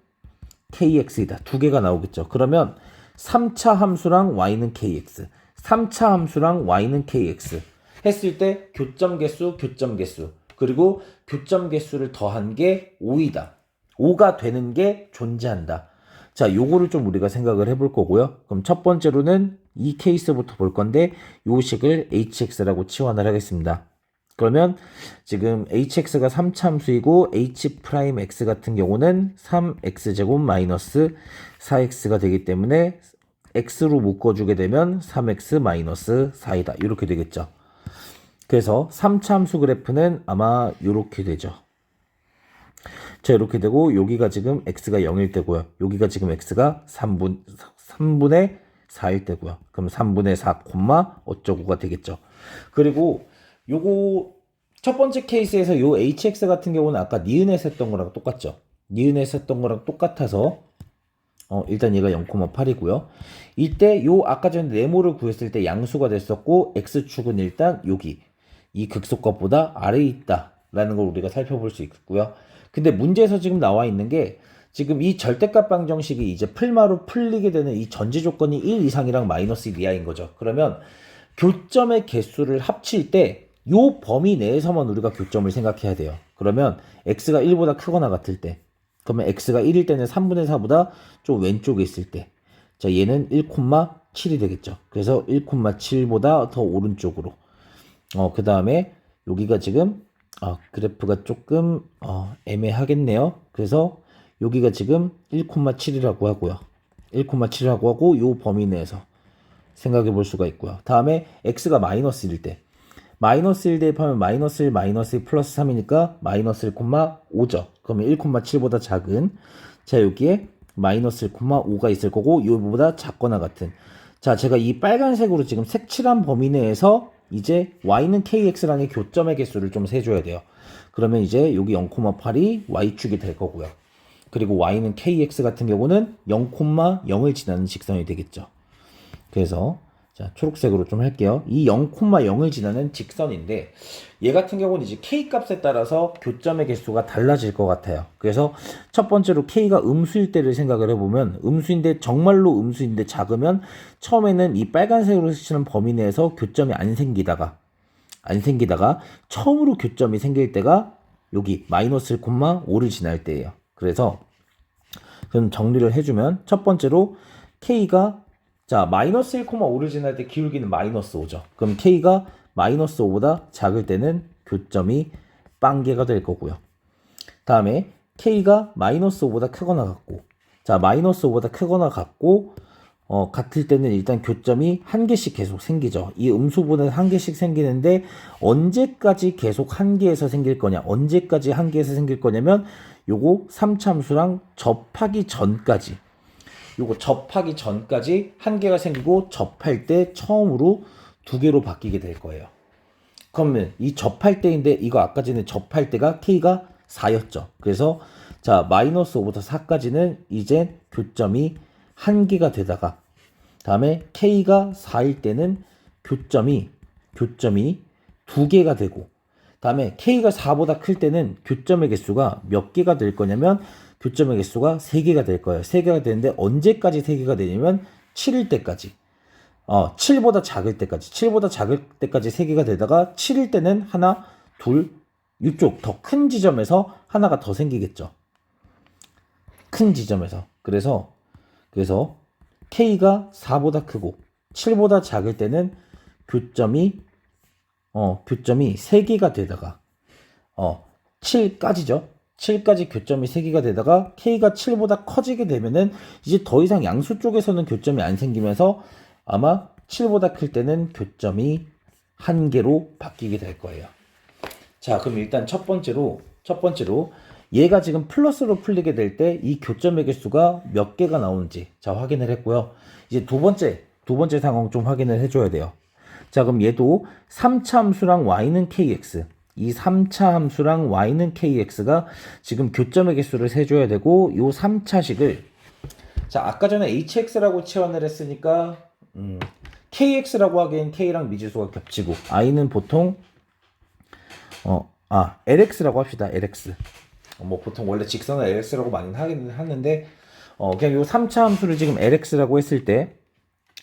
kx이다. 두 개가 나오겠죠. 그러면 3차 함수랑 y는 kx, 3차 함수랑 y는 kx 했을 때 교점 개수, 그리고 교점 개수를 더한 게 5이다. 5가 되는 게 존재한다. 자, 요거를 좀 우리가 생각을 해볼 거고요. 그럼 첫 번째로는 이 케이스부터 볼 건데 요 식을 hx라고 치환을 하겠습니다. 그러면 지금 hx가 3차 함수이고 h'x 같은 경우는 3x제곱 마이너스 4x가 되기 때문에 x로 묶어주게 되면 3x 마이너스 4이다. 이렇게 되겠죠. 그래서 3차 함수 그래프는 아마 이렇게 되죠. 자, 이렇게 되고 여기가 지금 x가 0일 때고요. 여기가 지금 x가 3분의 4일 때고요. 그럼 3분의 4, 어쩌고가 되겠죠. 그리고 요거 첫 번째 케이스에서 요 hx 같은 경우는 아까 니은에서 했던 거랑 똑같죠. 니은에서 했던 거랑 똑같아서 일단 얘가 0,8이고요. 이때 요 아까 전에 네모를 구했을 때 양수가 됐었고 x축은 일단 여기 이 극소값보다 아래에 있다 라는 걸 우리가 살펴볼 수 있고요. 근데 문제에서 지금 나와 있는 게 지금 이 절대값 방정식이 이제 풀마로 풀리게 되는 이 전제 조건이 1 이상이랑 마이너스 1 이하인 거죠. 그러면 교점의 개수를 합칠 때 요 범위 내에서만 우리가 교점을 생각해야 돼요. 그러면 x가 1보다 크거나 같을 때, 그러면 x가 1일 때는 3분의 4보다 좀 왼쪽에 있을 때, 자, 얘는 1,7이 되겠죠. 그래서 1,7보다 더 오른쪽으로. 그 다음에 여기가 지금 그래프가 조금 애매하겠네요. 그래서 여기가 지금 1,7이라고 하고요. 1,7이라고 하고 요 범위 내에서 생각해 볼 수가 있고요. 다음에 x가 마이너스 1일 때, 마이너스 1 대입하면 마이너스 1, 마이너스 1 플러스 3이니까 마이너스 1,5죠. 그러면 1,7보다 작은, 자, 여기에 마이너스 1,5가 있을 거고 요보다 작거나 같은. 자, 제가 이 빨간색으로 지금 색칠한 범위 내에서 이제 y는 kx랑의 교점의 개수를 좀 세줘야 돼요. 그러면 이제 여기 0,8이 y축이 될 거고요. 그리고 y는 kx 같은 경우는 0,0을 지나는 직선이 되겠죠. 그래서 자, 초록색으로 좀 할게요. 이 0,0을 지나는 직선인데 얘 같은 경우는 이제 k 값에 따라서 교점의 개수가 달라질 것 같아요. 그래서 첫 번째로 k가 음수일 때를 생각을 해보면 음수인데 정말로 음수인데 작으면 처음에는 이 빨간색으로 스치는 범위 내에서 교점이 안 생기다가 처음으로 교점이 생길 때가 여기 마이너스 1,5를 지날 때예요. 그래서 그럼 정리를 해주면 첫 번째로 k가 자, 마이너스 1,5를 지날 때 기울기는 마이너스 5죠. 그럼 k가 마이너스 5보다 작을 때는 교점이 빵개가 될 거고요. 다음에 k가 마이너스 5보다 크거나 같고, 자, 마이너스 5보다 크거나 같고, 같을 때는 일단 교점이 한 개씩 계속 생기죠. 이 음수분은 한 개씩 생기는데 언제까지 계속 한 개에서 생길 거냐, 언제까지 한 개에서 생길 거냐면 요거 3참수랑 접하기 전까지 한 개가 생기고 접할 때 처음으로 두 개로 바뀌게 될 거예요. 그러면 이 접할 때인데 이거 아까 전에 접할 때가 k가 4였죠. 그래서 자, 마이너스 5부터 4까지는 이제 교점이 한 개가 되다가 다음에 k가 4일 때는 교점이 두 개가 되고 다음에 k가 4보다 클 때는 교점의 개수가 몇 개가 될 거냐면 교점의 개수가 3개가 될 거예요. 3개가 되는데 언제까지 3개가 되냐면 7일 때까지. 7보다 작을 때까지. 3개가 되다가 7일 때는 하나, 둘, 이쪽 더 큰 지점에서 하나가 더 생기겠죠. 큰 지점에서. 그래서 K가 4보다 크고 7보다 작을 때는 교점이 3개가 되다가 7까지죠. 7까지 교점이 3개가 되다가 K가 7보다 커지게 되면은 이제 더 이상 양수 쪽에서는 교점이 안 생기면서 아마 7보다 클 때는 교점이 1개로 바뀌게 될 거예요. 자, 그럼 일단 첫 번째로 얘가 지금 플러스로 풀리게 될 때 이 교점의 개수가 몇 개가 나오는지 자 확인을 했고요. 이제 두 번째 상황 좀 확인을 해줘야 돼요. 자, 그럼 얘도 3차 함수랑 y는 kx, 이 3차 함수랑 y는 kx가 지금 교점의 개수를 세줘야 되고 이 3차식을 자 아까 전에 hx라고 치환을 했으니까 kx라고 하기엔 k랑 미지수가 겹치고 i는 보통 LX라고 합시다. LX. 뭐 보통 원래 직선을 LX라고 많이 하긴 하는데 그냥 요 3차 함수를 지금 LX라고 했을 때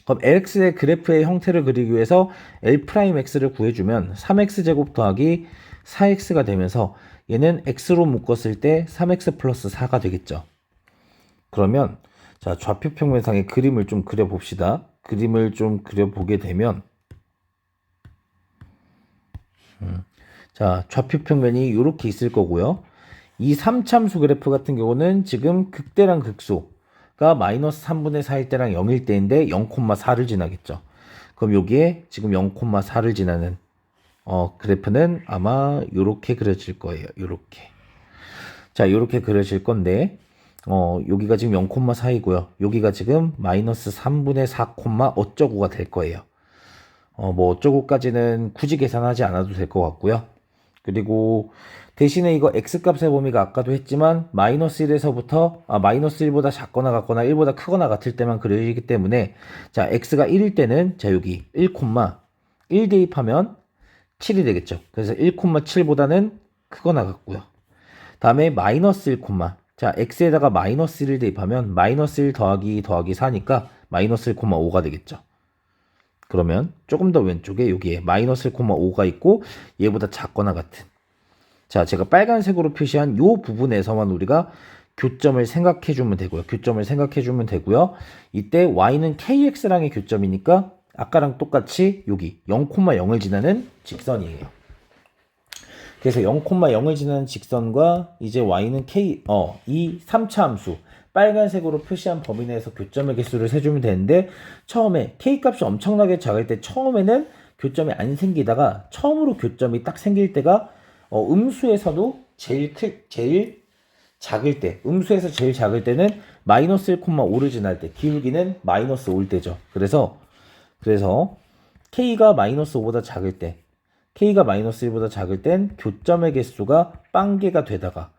그럼 LX의 그래프의 형태를 그리기 위해서 L'X를 구해주면 3X제곱 더하기 4X가 되면서 얘는 X로 묶었을 때 3X 플러스 4가 되겠죠. 그러면 자 좌표 평면상의 그림을 좀 그려봅시다. 그림을 좀 그려보게 되면 자 좌표 평면이 이렇게 있을 거고요. 이 3참수 그래프 같은 경우는 지금 극대랑 극소가 마이너스 3분의 4일 때랑 0일 때인데 0,4를 지나겠죠. 그럼 여기에 지금 0,4를 지나는 그래프는 아마 이렇게 그려질 거예요. 이렇게. 자, 이렇게 그려질 건데 여기가 지금 0,4이고요. 여기가 지금 마이너스 3분의 4, 어쩌고가 될 거예요. 뭐 어쩌고까지는 굳이 계산하지 않아도 될 것 같고요. 그리고 대신에 이거 x값의 범위가 아까도 했지만 마이너스 1에서부터 마이너스 1보다 작거나 같거나 1보다 크거나 같을 때만 그려지기 때문에 자 x가 1일 때는 자 여기 1, 대입하면 7이 되겠죠. 그래서 1,7보다는 크거나 같고요. 다음에 마이너스 1, 자 x에다가 마이너스 1을 대입하면 마이너스 1 더하기 4니까 마이너스 1,5가 되겠죠. 그러면 조금 더 왼쪽에 여기에 마이너스 1,5가 있고 얘보다 작거나 같은 자 제가 빨간색으로 표시한 요 부분에서만 우리가 교점을 생각해 주면 되고요. 교점을 생각해 주면 되고요. 이때 y는 kx랑의 교점이니까 아까랑 똑같이 여기 0,0을 지나는 직선이에요. 그래서 0,0을 지나는 직선과 이제 y는 이 3차 함수 빨간색으로 표시한 범위 내에서 교점의 개수를 세주면 되는데 처음에 k값이 엄청나게 작을 때 처음에는 교점이 안 생기다가 처음으로 교점이 딱 생길 때가 음수에서도 제일 작을 때 음수에서 제일 작을 때는 마이너스 1,5를 지날 때 기울기는 마이너스 5일 때죠. 그래서 k가 마이너스 5보다 작을 때 k가 마이너스 1보다 작을 땐 교점의 개수가 빵개가 되다가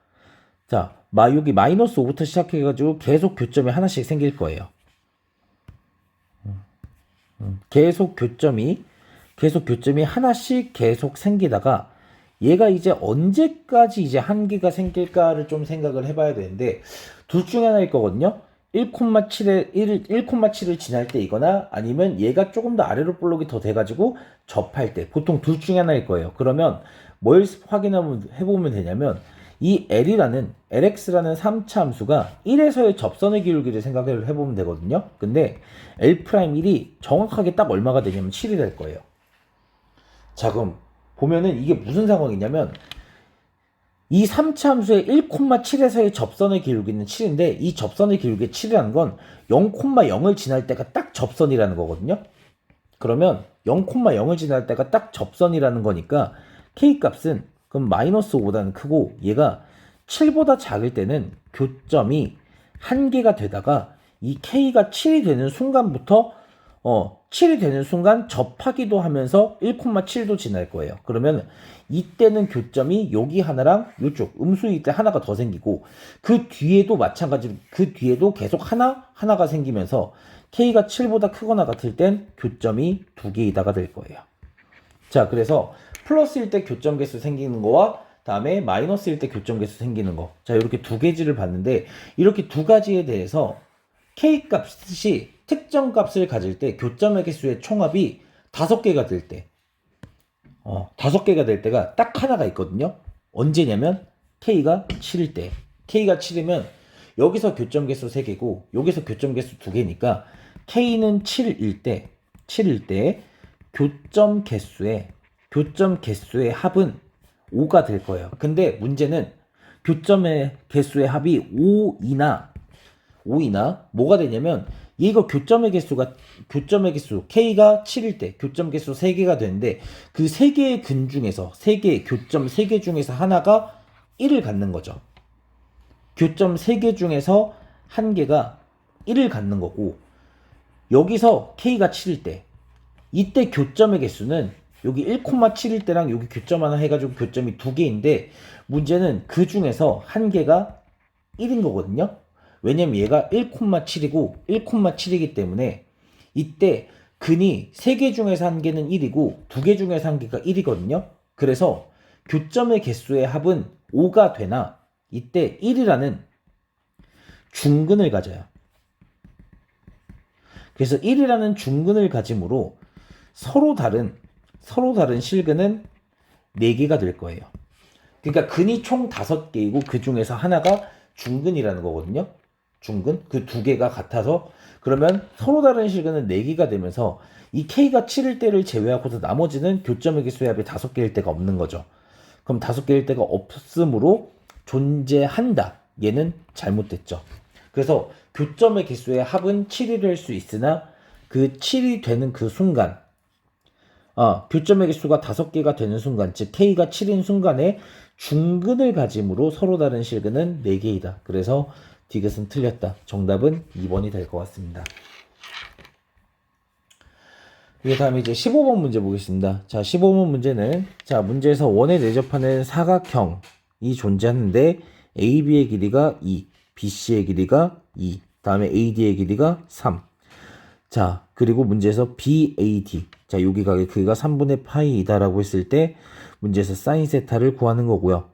자 여기 마이너스 5부터 시작해가지고 계속 교점이 하나씩 생길 거예요. 계속 교점이 하나씩 계속 생기다가 얘가 이제 언제까지 이제 한계가 생길까를 좀 생각을 해봐야 되는데 둘 중에 하나일 거거든요. 1,7을 지날 때 이거나 아니면 얘가 조금 더 아래로 볼록이 더 돼가지고 접할 때 보통 둘 중에 하나일 거예요. 그러면 뭘 해보면 되냐면 이 LX라는 3차 함수가 1에서의 접선의 기울기를 생각을 해보면 되거든요. 근데 L'1이 정확하게 딱 얼마가 되냐면 7이 될 거예요. 자 그럼 보면은 이게 무슨 상황이냐면 이 3차 함수의 1,7에서의 접선의 기울기는 7인데 이 접선의 기울기 7이라는 건 0,0을 지날 때가 딱 접선이라는 거거든요. 그러면 0,0을 지날 때가 딱 접선이라는 거니까 k값은 그럼 마이너스 5보다는 크고 얘가 7보다 작을 때는 교점이 한계가 되다가 이 k가 7이 되는 순간부터 7이 되는 순간 접하기도 하면서 1,7도 지날 거예요. 그러면 이때는 교점이 여기 하나랑 이쪽 음수일 때 하나가 더 생기고 그 뒤에도 마찬가지로 그 뒤에도 계속 하나가 생기면서 k가 7보다 크거나 같을 땐 교점이 두 개이다가 될 거예요. 자 그래서 플러스일 때 교점 개수 생기는 거와 다음에 마이너스일 때 교점 개수 생기는 거. 자 이렇게 두 개지를 봤는데 이렇게 두 가지에 대해서 k값이 특정 값을 가질 때 교점의 개수의 총합이 5개가 될 때 5개가 될 때가 딱 하나가 있거든요. 언제냐면 k가 7일 때 k가 7이면 여기서 교점 개수 3개고 여기서 교점 개수 2개니까 k는 7일 때 교점 개수의 합은 5가 될 거예요. 근데 문제는 교점의 개수의 합이 5이나 뭐가 되냐면 이거 교점의 개수 k가 7일 때 교점 개수 3개가 되는데 그 3개의 근 중에서 3개의 교점 3개 중에서 하나가 1을 갖는 거죠. 교점 3개 중에서 한 개가 1을 갖는 거고 여기서 k가 7일 때 이때 교점의 개수는 여기 1,7일 때랑 여기 교점 하나 해가지고 교점이 2개인데 문제는 그 중에서 한 개가 1인 거거든요. 왜냐면 얘가 1,7이고 1,7이기 때문에 이때 근이 3개 중에서 한 개는 1이고 2개 중에서 한 개가 1이거든요. 그래서 교점의 개수의 합은 5가 되나 이때 1이라는 중근을 가져요. 그래서 1이라는 중근을 가짐으로 서로 다른 실근은 4개가 될 거예요. 그러니까 근이 총 5개이고 그 중에서 하나가 중근이라는 거거든요. 중근 그 2개가 같아서 그러면 서로 다른 실근은 4개가 되면서 이 K가 7일 때를 제외하고서 나머지는 교점의 개수의 합이 5개일 때가 없는 거죠. 그럼 5개일 때가 없으므로 존재한다. 얘는 잘못됐죠. 그래서 교점의 개수의 합은 7일 수 있으나 그 7이 되는 그 순간 교점의 개수가 5개가 되는 순간 즉 K가 7인 순간에 중근을 가짐으로 서로 다른 실근은 4개이다. 그래서 디귿은 틀렸다. 정답은 2번이 될 것 같습니다. 그 다음에 이제 15번 문제 보겠습니다. 자, 15번 문제는 문제에서 원에 내접하는 사각형이 존재하는데 AB의 길이가 2, BC의 길이가 2, 다음에 AD의 길이가 3. 자, 그리고 문제에서 BAD. 자, 여기 가게 크기가 3분의 파이이다라고 했을 때 문제에서 사인 세타를 구하는 거고요.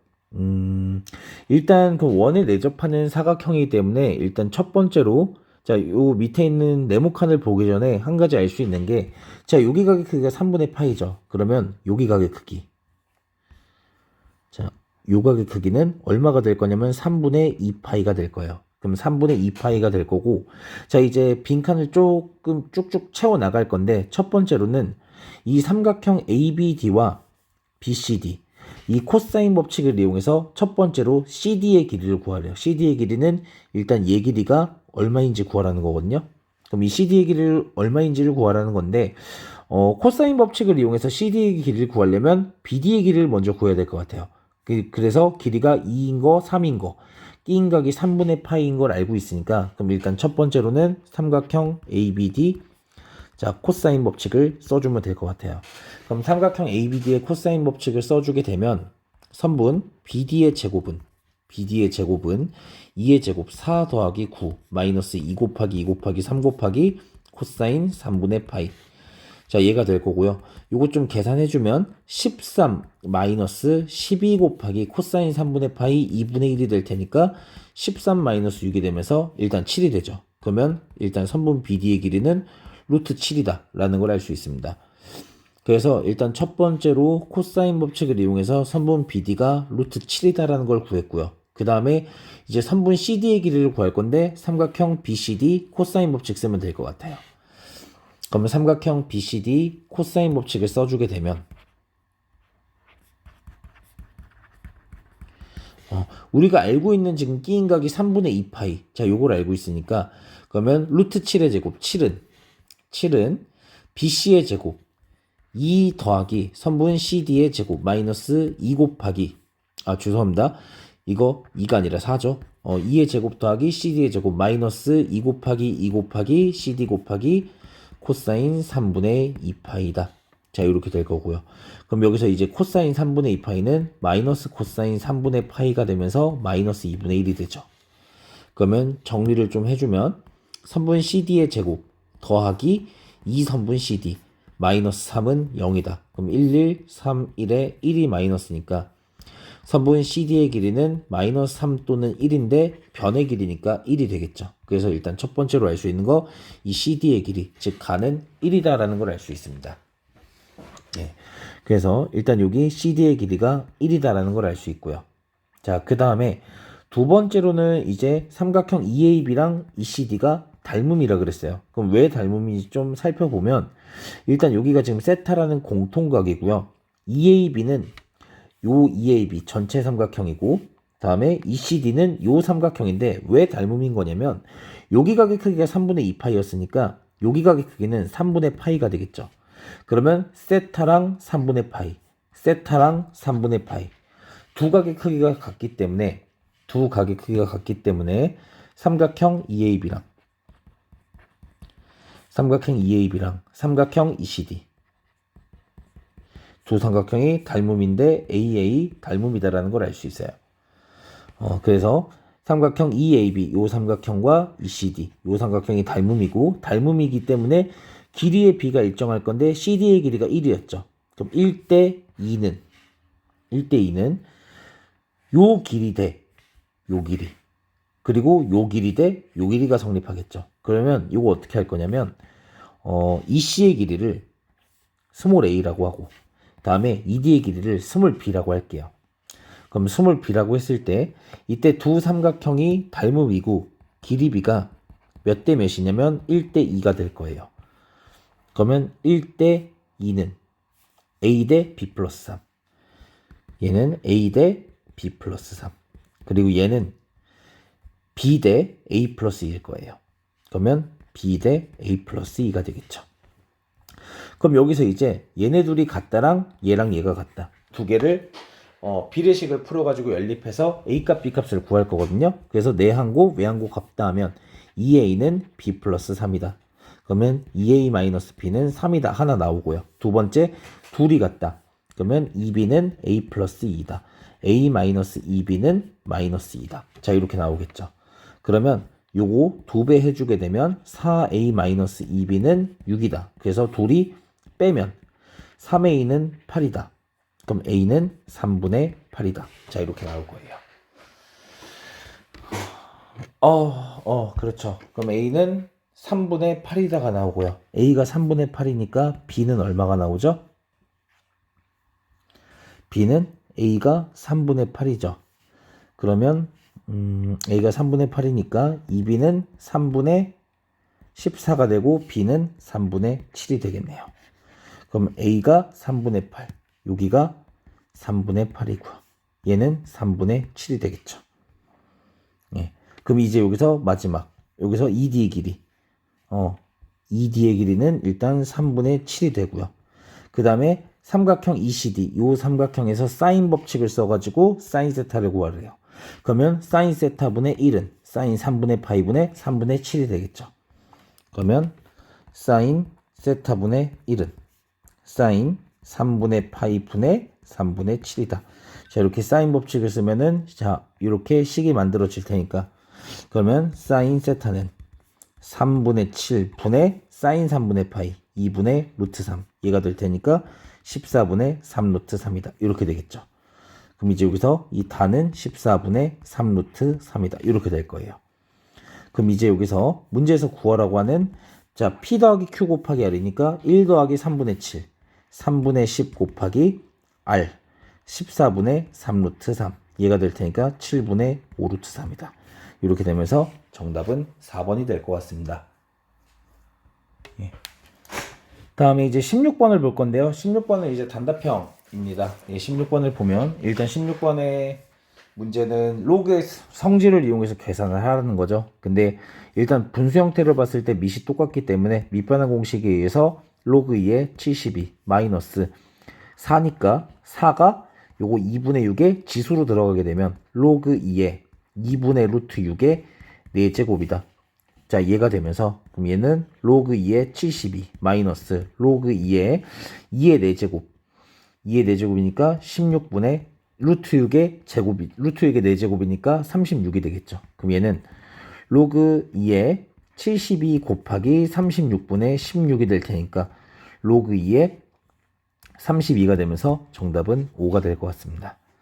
일단 그 원에 내접하는 사각형이기 때문에 일단 첫 번째로 요 밑에 있는 네모칸을 보기 전에 한 가지 알 수 있는 게 여기 가게 크기가 3분의 파이죠. 그러면 여기 가게 크기. 요 가게 크기는 얼마가 될 거냐면 3분의 2파이가 될 거예요. 그럼 3분의 2파이가 될 거고 이제 빈칸을 조금 쭉쭉 채워 나갈 건데 첫 번째로는 이 삼각형 ABD와 BCD 이 코사인 법칙을 이용해서 첫 번째로 CD의 길이를 구하래요. CD의 길이는 일단 얘 길이가 얼마인지 구하라는 거거든요. 그럼 이 CD의 길이를 얼마인지를 구하라는 건데 코사인 법칙을 이용해서 CD의 길이를 구하려면 BD의 길이를 먼저 구해야 될 것 같아요. 그래서 길이가 2인 거, 3인 거, 끼인 각이 3분의 파이인 걸 알고 있으니까 그럼 일단 첫 번째로는 삼각형 ABD 코사인 법칙을 써주면 될 것 같아요. 그럼 삼각형 ABD의 코사인 법칙을 써주게 되면 선분 BD의 제곱은 2의 제곱 4 더하기 9 마이너스 2 곱하기 2 곱하기 3 곱하기 코사인 3분의 파이. 얘가 될 거고요. 요거 좀 계산해주면 13 마이너스 12 곱하기 코사인 3분의 파이 2분의 1이 될 테니까 13 마이너스 6이 되면서 일단 7이 되죠. 그러면 일단 선분 BD의 길이는 루트 7이다 라는 걸 알 수 있습니다. 그래서 일단 첫 번째로 코사인 법칙을 이용해서 선분 BD가 루트 7이다 라는 걸 구했고요. 그 다음에 이제 선분 CD의 길이를 구할 건데 삼각형 BCD 코사인 법칙 쓰면 될 것 같아요. 그러면 삼각형 BCD 코사인 법칙을 써주게 되면 우리가 알고 있는 지금 끼인 각이 3분의 2파이 요걸 알고 있으니까 그러면 루트 7의 제곱 7은 BC의 제곱 2 더하기 선분 CD의 제곱 마이너스 2 곱하기 죄송합니다. 이거 2가 아니라 4죠. 2의 제곱 더하기 CD의 제곱 마이너스 2 곱하기 2 곱하기 CD 곱하기 코사인 3분의 2파이다. 이렇게 될 거고요. 그럼 여기서 이제 코사인 3분의 2파이는 마이너스 코사인 3분의 파이가 되면서 마이너스 2분의 1이 되죠. 그러면 정리를 좀 해주면 선분 CD의 제곱 더하기 2선분 CD 마이너스 3은 0이다. 그럼 1, 1, 3, 1에 1이 마이너스니까 선분 CD의 길이는 마이너스 3 또는 1인데 변의 길이니까 1이 되겠죠. 그래서 일단 첫 번째로 알 수 있는 거 이 CD의 길이 즉 가는 1이다라는 걸 알 수 있습니다. 그래서 일단 여기 CD의 길이가 1이다라는 걸 알 수 있고요. 그 다음에 두 번째로는 이제 삼각형 EAB랑 ECD가 닮음이라 그랬어요. 그럼 왜 닮음인지 좀 살펴보면 일단 여기가 지금 세타라는 공통각이고요. EAB는 요 EAB 전체 삼각형이고 다음에 ECD는 요 삼각형인데 왜 닮음인 거냐면 여기 각의 크기가 3분의 2파이였으니까 여기 각의 크기는 3분의 파이가 되겠죠. 그러면 세타랑 3분의 파이, 세타랑 3분의 파이 두 각의 크기가 같기 때문에 삼각형 EAB랑 삼각형 ECD 두 삼각형이 닮음인데 AA 닮음이다라는 걸 알 수 있어요. 그래서 삼각형 EAB 요 삼각형과 ECD 요 삼각형이 닮음이기 때문에 길이의 B가 일정할 건데 CD의 길이가 1이었죠. 그럼 1대 2는 1대2는 요 길이 대 요 길이, 그리고 요 길이 대 요 길이가 성립하겠죠. 그러면 이거 어떻게 할 거냐면 이 C의 길이를 스몰 a라고 하고, 다음에 ED의 길이를 스몰 b라고 할게요. 그럼 스몰 b라고 했을 때 이때 두 삼각형이 닮음이고 길이 b가 몇 대 몇이냐면 1대2가 될 거예요. 그러면 1대2는 a 대 b 플러스 3, 얘는 a 대 b 플러스 3, 그리고 얘는 b 대 a 플러스 2일 거예요. 그러면 b 대 a 플러스 2가 되겠죠. 그럼 여기서 이제 얘네 둘이 같다랑 얘랑 얘가 같다, 두 개를 비례식을 풀어가지고 연립해서 a값 b값을 구할 거거든요. 그래서 내항고 외항고 같다 하면 2a는 b 플러스 3이다. 그러면 2a-b는 3이다 하나 나오고요. 두 번째, 둘이 같다. 그러면 2b는 a 플러스 2이다. a-2b는 마이너스 2다. 자, 이렇게 나오겠죠. 그러면 요거 2배 해주게 되면 4a-2b는 6이다. 그래서 둘이 빼면 3a는 8이다. 그럼 a는 3분의 8이다. 자, 이렇게 나올 거예요. 그렇죠. 그럼 a는 3분의 8이다가 나오고요. a가 3분의 8이니까 b는 얼마가 나오죠? b는 a가 3분의 8이죠. 그러면 a가 3분의 8이니까 2b는 3분의 14가 되고 b는 3분의 7이 되겠네요. 그럼 a가 3분의 8, 여기가 3분의 8이고요. 얘는 3분의 7이 되겠죠. 예. 그럼 이제 여기서 마지막, 여기서 ED의 길이, ED의 길이는 일단 3분의 7이 되고요. 그 다음에 삼각형 ECD, 이 삼각형에서 사인 법칙을 써가지고 사인 세타를 구하래요. 그러면 사인 세타분의 1은 사인 3분의 파이분의 3분의 7이 되겠죠. 그러면 사인 세타분의 1은 사인 3분의 파이분의 3분의 7이다. 자, 이렇게 사인 법칙을 쓰면은, 자, 이렇게 식이 만들어질 테니까, 그러면 사인 세타는 3분의 7분의 사인 3분의 파이 2분의 루트 3, 얘가 될 테니까 14분의 3 루트 3이다. 이렇게 되겠죠. 그럼 이제 여기서 이 단은 14분의 3 루트 3이다. 이렇게 될 거예요. 그럼 이제 여기서 문제에서 구하라고 하는, 자, p 더하기 q 곱하기 r이니까 1 더하기 3분의 7, 3분의 10 곱하기 r, 14분의 3 루트 3, 얘가 될 테니까 7분의 5 루트 3이다. 이렇게 되면서 정답은 4번이 될 것 같습니다. 예. 다음에 이제 16번을 볼 건데요. 16번은 이제 단답형입니다. 예, 16번을 보면 일단 16번의 문제는 로그의 성질을 이용해서 계산을 하라는 거죠. 근데 일단 분수 형태를 봤을 때 밑이 똑같기 때문에 밑변환 공식에 의해서 로그 2의 72 마이너스 4니까 4가 요거 2분의 6의 지수로 들어가게 되면 로그 2의 2분의 루트 6의 4제곱이다. 자, 얘가 되면서 그럼 얘는 로그 2의 72 마이너스 로그 2의 2의 4제곱, 2의 4제곱이니까 16분의 루트 6의 제곱이, 루트 6의 4제곱이니까 36이 되겠죠. 그럼 얘는 로그 2의 72 곱하기 36분의 16이 될 테니까 로그 2의 32가 되면서 정답은 5가 될 것 같습니다.